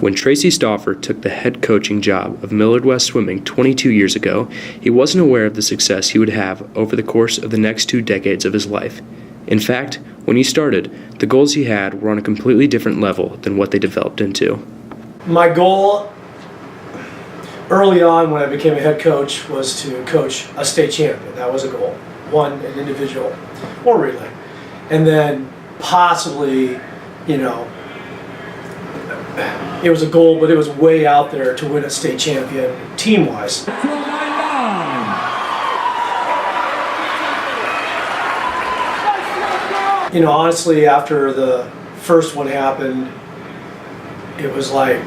When Tracy Stauffer took the head coaching job of Millard West Swimming 22 years ago, he wasn't aware of the success he would have over the course of the next 2 decades of his life. In fact, when he started, the goals he had were on a completely different level than what they developed into. My goal early on when I became a head coach was to coach a state champion. That was a goal. One, an individual or relay. And then possibly, it was a goal, but it was way out there to win a state champion team-wise. Honestly, after the first one happened, it was like,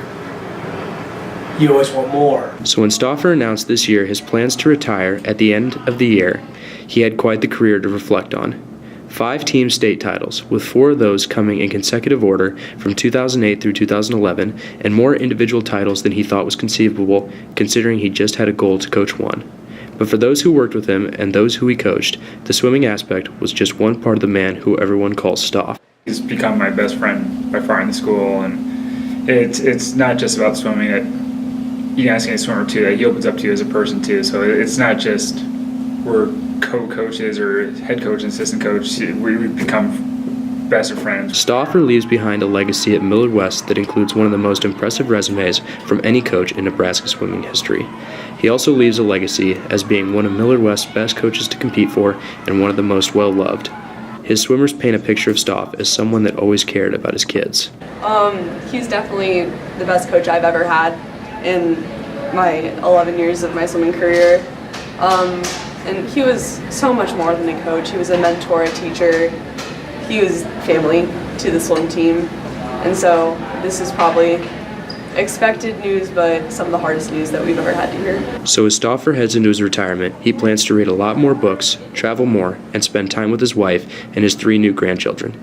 you always want more. So when Stauffer announced this year his plans to retire at the end of the year, he had quite the career to reflect on. 5 team state titles, with 4 of those coming in consecutive order from 2008 through 2011, and more individual titles than he thought was conceivable, considering he just had a goal to coach one. But for those who worked with him and those who he coached, the swimming aspect was just one part of the man who everyone calls Stauffer. He's become my best friend by far in the school, and it's not just about swimming. You can ask any swimmer too, that he opens up to you as a person too. So it's not just we're co-coaches or head coach and assistant coach. We've become best of friends. Stauffer leaves behind a legacy at Millard West that includes one of the most impressive resumes from any coach in Nebraska swimming history. He also leaves a legacy as being one of Millard West's best coaches to compete for and one of the most well-loved. His swimmers paint a picture of Stauffer as someone that always cared about his kids. He's definitely the best coach I've ever had in my 11 years of my swimming career. And he was so much more than a coach. He was a mentor, a teacher. He was family to the swim team. And so this is probably expected news, but some of the hardest news that we've ever had to hear. So as Stauffer heads into his retirement, he plans to read a lot more books, travel more, and spend time with his wife and his 3 new grandchildren.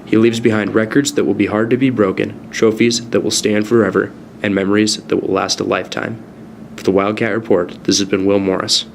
He leaves behind records that will be hard to be broken, trophies that will stand forever, and memories that will last a lifetime. For the Wildcat Report, this has been Will Morris.